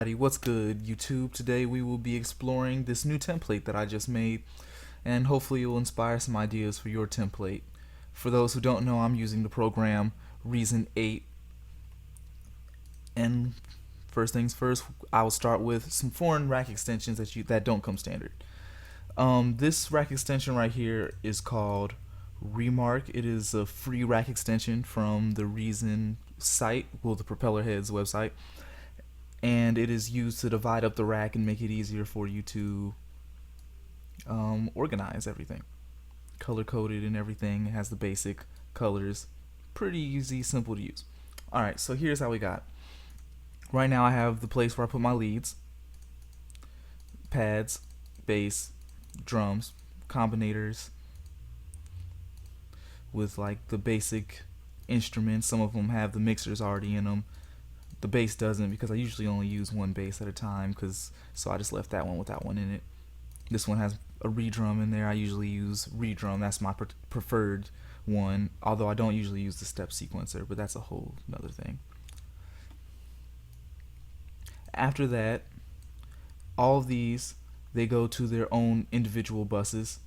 What's good, YouTube? Today we will be exploring this new template that I just made, and hopefully it will inspire some ideas for your template. For those who don't know, I'm using the program Reason 8, and first things first, I will start with some foreign rack extensions that don't come standard. This rack extension right here is called Remark. It is a free rack extension from the Reason site, well, the Propeller Heads website, and it is used to divide up the rack and make it easier for you to organize everything. Color coded and everything. It has the basic colors. Pretty easy, simple to use. Alright, so here's how we got. Right now I have the place where I put my leads, pads, bass, drums, combinators with like the basic instruments. Some of them have the mixers already in them. The bass doesn't, because I usually only use one bass at a time, so I just left that one with that one in it. This one has a redrum in there. I usually use redrum. That's my preferred one, although I don't usually use the step sequencer, but that's a whole nother thing. After that, all of these, they go to their own individual buses.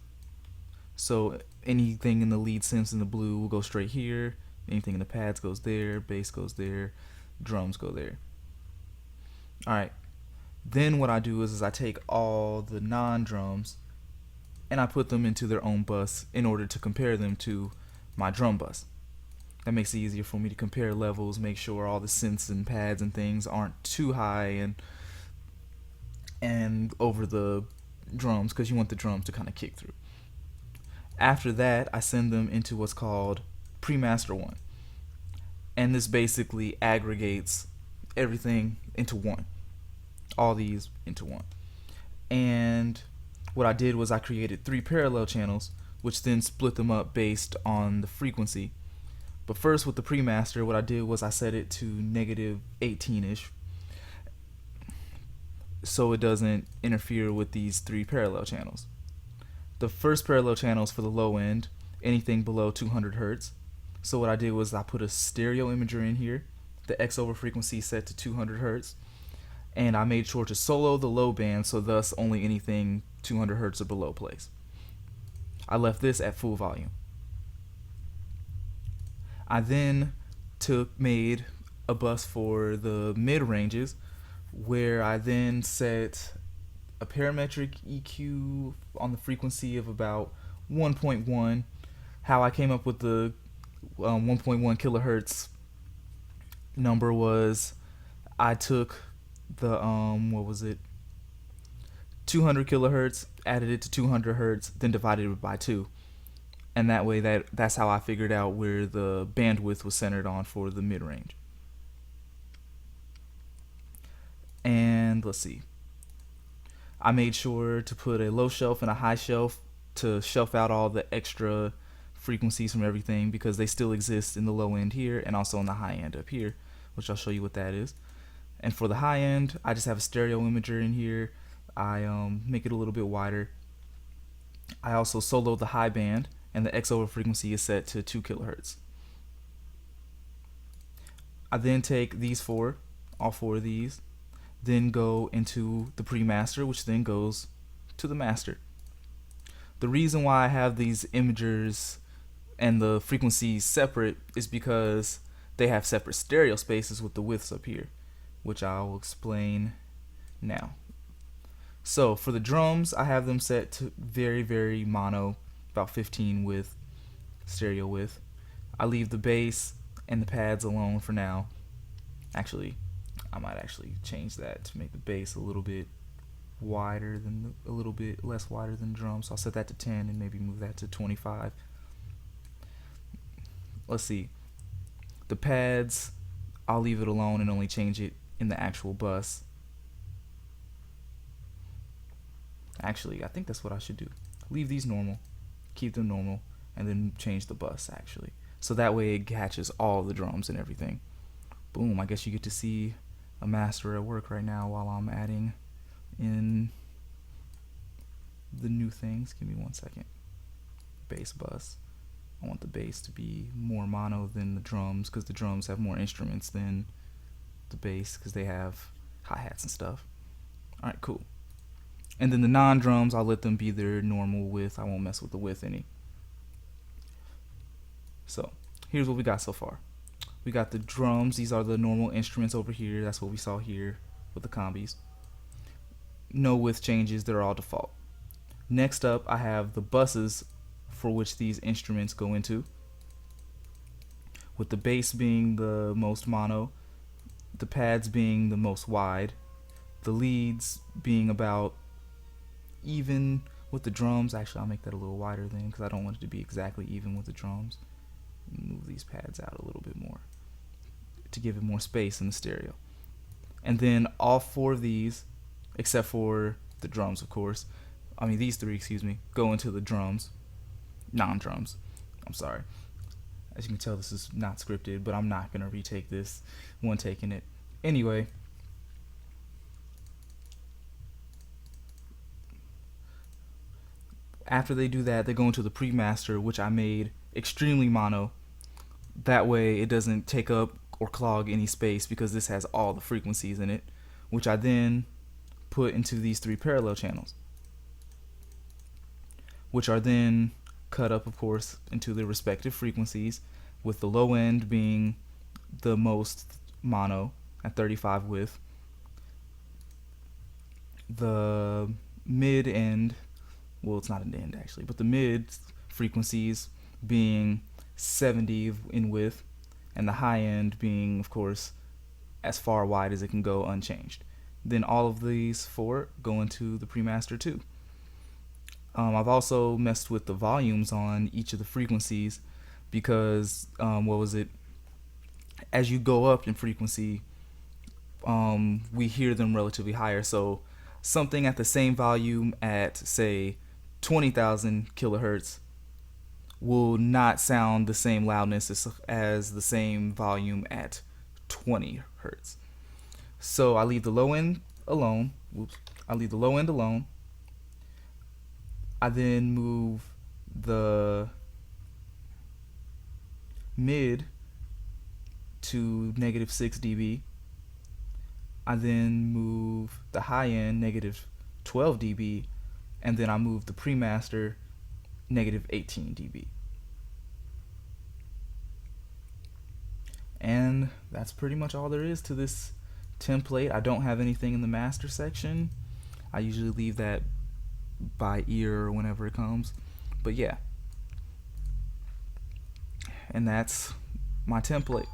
So anything in the lead synths in the blue will go straight here. Anything in the pads goes there. Bass goes there. Drums go there. Alright, then what I do is I take all the non-drums and I put them into their own bus in order to compare them to my drum bus. That makes it easier for me to compare levels, make sure all the synths and pads and things aren't too high and over the drums, because you want the drums to kind of kick through. After that, I send them into what's called Pre-Master 1. And this basically aggregates everything into one. All these into one. And what I did was I created 3 parallel channels, which then split them up based on the frequency. But first, with the pre-master, what I did was I set it to negative 18-ish, so it doesn't interfere with these 3 parallel channels. The first parallel channel is for the low end, anything below 200 hertz. So what I did was I put a stereo imager in here, the X over frequency set to 200 hertz, and I made sure to solo the low band, so thus only anything 200 hertz or below plays. I left this at full volume. I then made a bus for the mid ranges, where I then set a parametric EQ on the frequency of about 1.1. How I came up with the 1.1 kilohertz number was I took the 200 kilohertz, added it to 200 hertz, then divided it by 2, and that way that's how I figured out where the bandwidth was centered on for the mid range. And let's see, I made sure to put a low shelf and a high shelf to shelf out all the extra frequencies from everything, because they still exist in the low end here and also in the high end up here, which I'll show you what that is. And for the high end, I just have a stereo imager in here. I make it a little bit wider. I also solo the high band, and the X over frequency is set to 2 kilohertz. I then take these all four of these, then go into the pre-master, which then goes to the master. The reason why I have these imagers and the frequencies separate is because they have separate stereo spaces with the widths up here, which I'll explain now. So for the drums, I have them set to very, very mono, about 15 width, stereo width. I leave the bass and the pads alone for now. Actually, I might actually change that to make the bass a little bit wider than a little bit less wider than drums. So I'll set that to 10 and maybe move that to 25. Let's see. The pads, I'll leave it alone and only change it in the actual bus. Actually, I think that's what I should do. Leave these normal, keep them normal, and then change the bus actually. So that way it catches all the drums and everything. Boom, I guess you get to see a master at work right now while I'm adding in the new things. Give me 1 second. Bass bus. I want the bass to be more mono than the drums, because the drums have more instruments than the bass, because they have hi-hats and stuff. All right, cool. And then the non-drums, I'll let them be their normal width. I won't mess with the width any. So here's what we got so far. We got the drums. These are the normal instruments over here. That's what we saw here with the combis. No width changes. They're all default. Next up, I have the buses for which these instruments go into, with the bass being the most mono, the pads being the most wide, the leads being about even with the drums. Actually, I'll make that a little wider then because I don't want it to be exactly even with the drums. Move these pads out a little bit more to give it more space in the stereo. And then all four of these, except for the drums, of course, I mean these three, excuse me, go into the drums, non-drums. I'm sorry. As you can tell, this is not scripted, but I'm not gonna retake this one taking it. Anyway, after they do that, they go into the pre-master, which I made extremely mono. That way it doesn't take up or clog any space because this has all the frequencies in it, which I then put into these three parallel channels, which are then cut up, of course, into their respective frequencies, with the low end being the most mono at 35 width, the mid end, well, it's not an end actually, but the mid frequencies being 70 in width, and the high end being, of course, as far wide as it can go unchanged. Then all of these four go into the pre-master too. I've also messed with the volumes on each of the frequencies because, as you go up in frequency, we hear them relatively higher. So something at the same volume at, say, 20,000 kilohertz will not sound the same loudness as the same volume at 20 hertz. So I leave the low end alone. I leave the low end alone. I then move the mid to negative 6 dB. I then move the high end negative 12 dB, and then I move the pre-master negative 18 dB. And that's pretty much all there is to this template. I don't have anything in the master section. I usually leave that by ear or whenever it comes. But yeah. And that's my template.